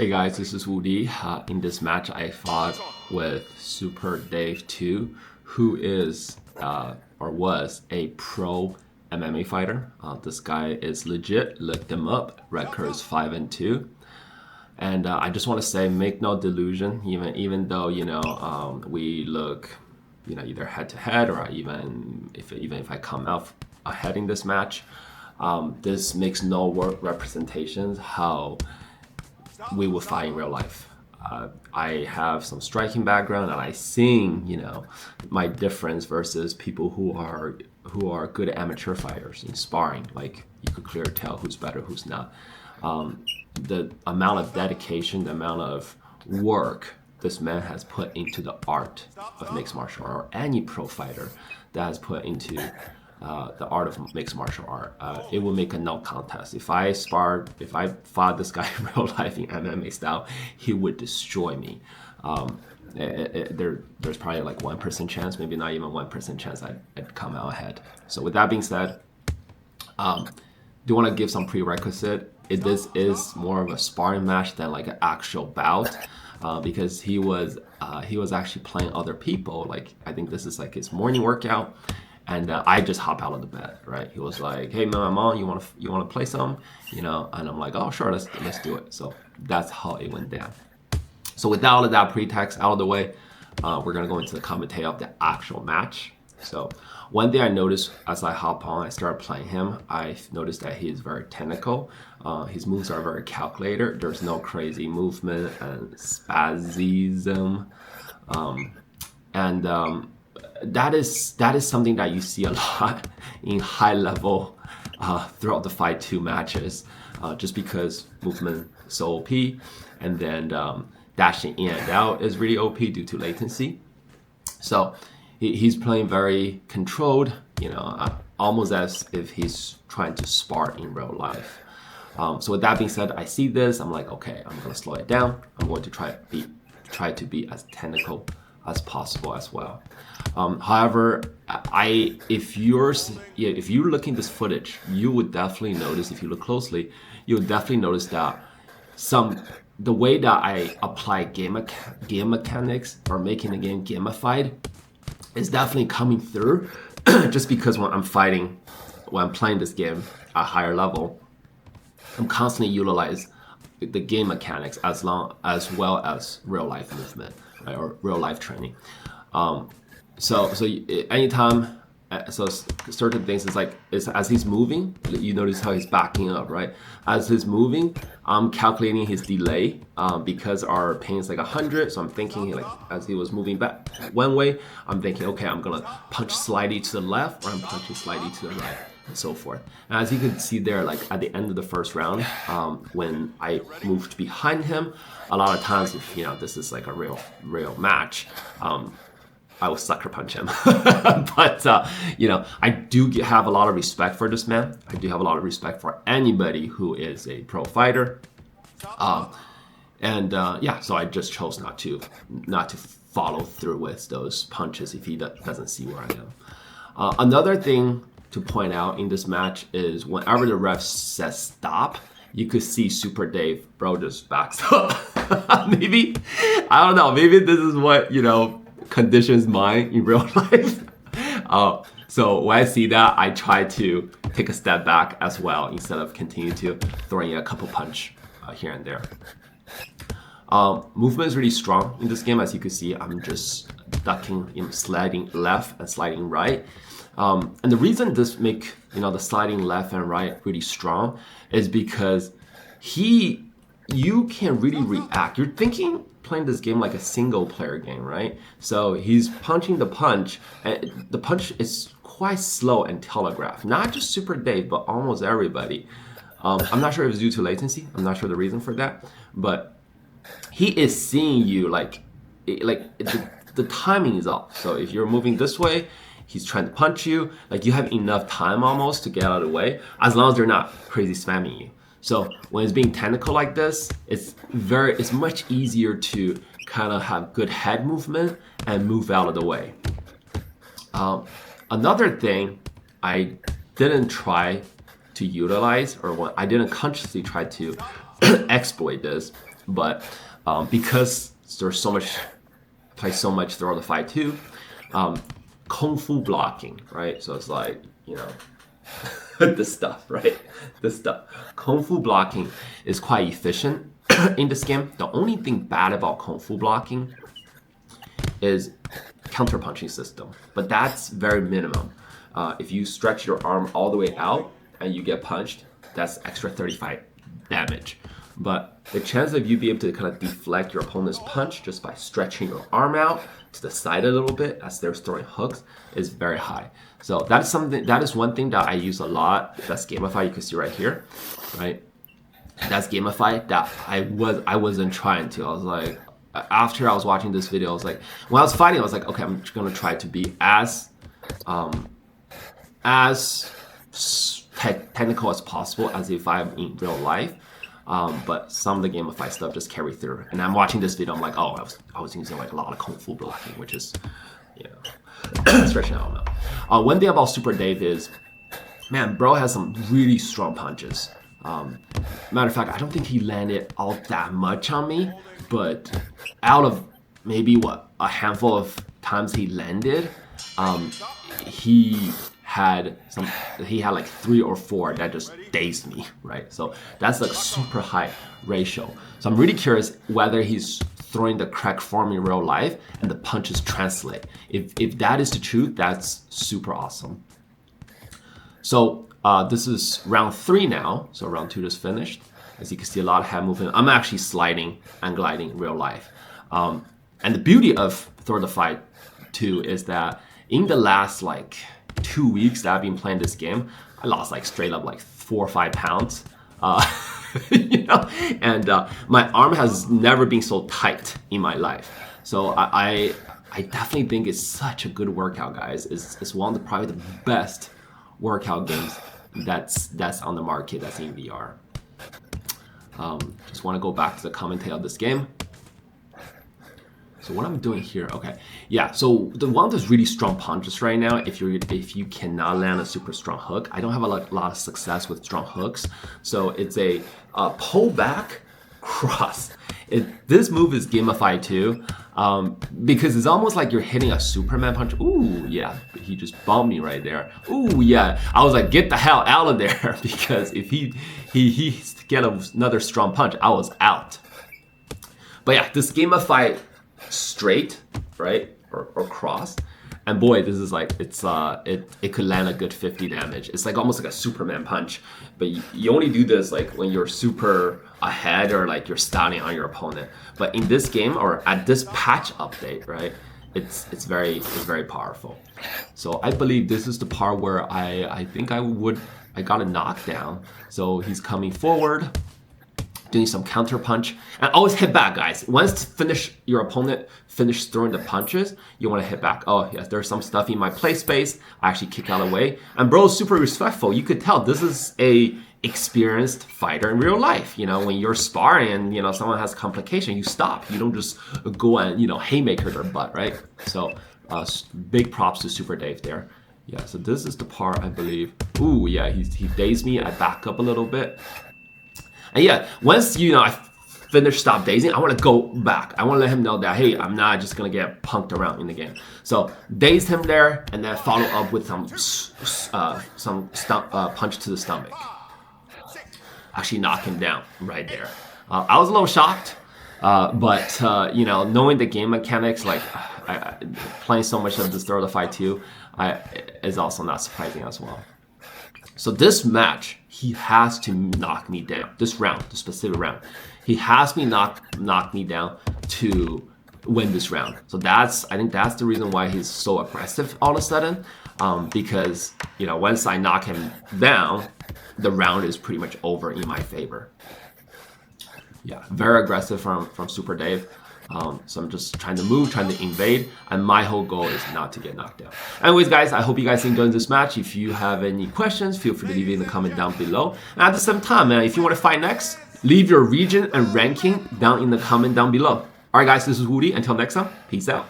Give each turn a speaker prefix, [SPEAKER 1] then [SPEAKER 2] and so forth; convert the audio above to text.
[SPEAKER 1] Hey guys, this is Woody. In this match, I fought with Super Dave 2, who is or was a pro MMA fighter. This guy is legit. Looked him up. Record is 5-2. And I just want to say, make no delusion. Even though we look, either head to head or even if I come out ahead in this match, this makes no representations how we would fight in real life. I have some striking background, and I seen, my difference versus people who are good amateur fighters in sparring. Like, you could clearly tell who's better, who's not. The amount of dedication, the amount of work this man has put into the art of mixed martial art, or any pro fighter that has put into the art of mixed martial art, it will make a no contest. If I fought this guy in real life in MMA style, he would destroy me. There's probably like 1% chance, maybe not even 1% chance I'd come out ahead. So with that being said, do want to give some prerequisite. This is more of a sparring match than like an actual bout, because he was actually playing other people. Like, I think this is like his morning workout. And I just hop out of the bed, right? He was like, "Hey man, I'm on. You wanna play some?" And I'm like, "Oh sure, let's do it." So that's how it went down. So with all of that pretext out of the way, we're gonna go into the commentary of the actual match. So one thing I noticed as I hop on, I started playing him. I noticed that he is very technical. His moves are very calculated. There's no crazy movement and spasm, that is something that you see a lot in high level throughout the Fight 2 matches, just because movement is so OP, and then dashing in and out is really OP due to latency. So he's playing very controlled, almost as if he's trying to spar in real life. So with that being said, I see this, I'm like, okay, I'm gonna slow it down. I'm going to try to be as technical as possible as well. However, if you're looking at this footage, you would definitely notice, if you look closely, you would definitely notice that the way that I apply game mechanics, or making the game gamified, is definitely coming through. Just because when I'm playing this game at a higher level, I'm constantly utilize the game mechanics as well as real life movement, right, or real life training. So anytime, certain things is as he's moving, you notice how he's backing up, right? As he's moving, I'm calculating his delay, because our pain is like 100. So I'm thinking, like, as he was moving back one way, I'm thinking, okay, I'm gonna punch slightly to the left, or I'm punching slightly to the right, and so forth. And as you can see there, like at the end of the first round, when I moved behind him, a lot of times, if this is like a real match, I will sucker punch him. But I do have a lot of respect for this man. I do have a lot of respect for anybody who is a pro fighter. So I just chose not to follow through with those punches if he doesn't see where I am. Another thing to point out in this match is whenever the ref says stop, you could see Super Dave, bro, just backs up. Maybe, I don't know, maybe this is what, conditions mind in real life. So when I see that, I try to take a step back as well, instead of continue to throwing a couple punch here and there. Movement is really strong in this game. As you can see, I'm just ducking, sliding left and sliding right. And the reason this make the sliding left and right really strong is because you can really react. You're playing this game like a single player game, right? So he's punching the punch, and the punch is quite slow and telegraphed. Not just Super Dave, but almost everybody. I'm not sure if it's due to latency. I'm not sure the reason for that, but he is seeing you like the timing is off. So if you're moving this way, he's trying to punch you. Like, you have enough time almost to get out of the way, as long as they're not crazy spamming you. So when it's being technical like this, it's much easier to kind of have good head movement and move out of the way. Another thing I didn't try to utilize, or what I didn't consciously try to exploit this, But because there's so much, play so much throughout the fight too, kung fu blocking, right? So it's like, you know, this stuff, right? This stuff. Kung fu blocking is quite efficient in this game. The only thing bad about kung fu blocking is counter-punching system, but that's very minimum. If you stretch your arm all the way out and you get punched, that's extra 35 damage. But the chance of you be able to kind of deflect your opponent's punch just by stretching your arm out to the side a little bit as they're throwing hooks is very high. So that is something, that is one thing that I use a lot. That's gamified. You can see right here, right? That's gamified. That I wasn't trying to. I was like, after I was watching this video, I was like, when I was fighting, I was like, okay, I'm just gonna try to be as technical as possible as if I'm in real life. But some of the gamified stuff just carry through. And I'm watching this video, I'm like, oh, I was using like a lot of kung fu blocking, which is, you know, stretching out. One thing about Super Dave is, man, bro has some really strong punches. Matter of fact, I don't think he landed all that much on me, but out of maybe a handful of times he landed, he had like 3 or 4 that just dazed me, right? So that's like super high ratio. So I'm really curious whether he's throwing the correct form in real life and the punches translate. If that is the truth, that's super awesome. So this is round 3 now. So round 2 just finished. As you can see, a lot of head movement. I'm actually sliding and gliding in real life. And the beauty of Throw the Fight 2 is that in the last like 2 weeks that I've been playing this game, I lost like straight up like 4 or 5 pounds. You know, and my arm has never been so tight in my life. So I definitely think it's such a good workout, guys. It's one of probably the best workout games that's on the market, that's in VR. Just want to go back to the commentary of this game. So what I'm doing here, okay, yeah. So the one that's really strong punches right now. If you cannot land a super strong hook, I don't have a lot of success with strong hooks. So it's a pull back cross. This move is gamified too, because it's almost like you're hitting a Superman punch. Ooh, yeah, he just bumped me right there. Ooh, yeah, I was like, get the hell out of there, because if he get another strong punch, I was out. But yeah, this gamified straight, right, or cross, and boy, this is like it could land a good 50 damage. It's like almost like a Superman punch, but you only do this like when you're super ahead or like you're standing on your opponent. But in this game or at this patch update, right, it's very powerful. So I believe this is the part where I think I got a knockdown. So he's coming forward, doing some counter punch, and always hit back, guys. Once your opponent finish throwing the punches, you want to hit back. Oh yes, there's some stuff in my play space. I actually kick out of the way, and bro's super respectful. You could tell this is a experienced fighter in real life. You know, when you're sparring and you know someone has complication, you stop. You don't just go and haymaker their butt, right? So big props to Super Dave there. Yeah. So this is the part I believe. Ooh yeah, he dazed me. I back up a little bit. And yeah, once I stop dazing, I want to go back. I want to let him know that, hey, I'm not just going to get punked around in the game. So daze him there and then follow up with some punch to the stomach. Actually knock him down right there. I was a little shocked, but knowing the game mechanics, like playing so much of this Throw the Fight 2, is also not surprising as well. So this match, he has to knock me down. This round, the specific round, he has to knock me down to win this round. So I think that's the reason why he's so aggressive all of a sudden. Because once I knock him down, the round is pretty much over in my favor. Yeah, very aggressive from Super Dave. So I'm just trying to move, trying to invade, and my whole goal is not to get knocked down. Anyways, guys, I hope you guys enjoyed this match. If you have any questions, feel free to leave it in the comment down below. And at the same time, man, if you want to fight next, leave your region and ranking down in the comment down below. Alright guys, this is Woody. Until next time, peace out.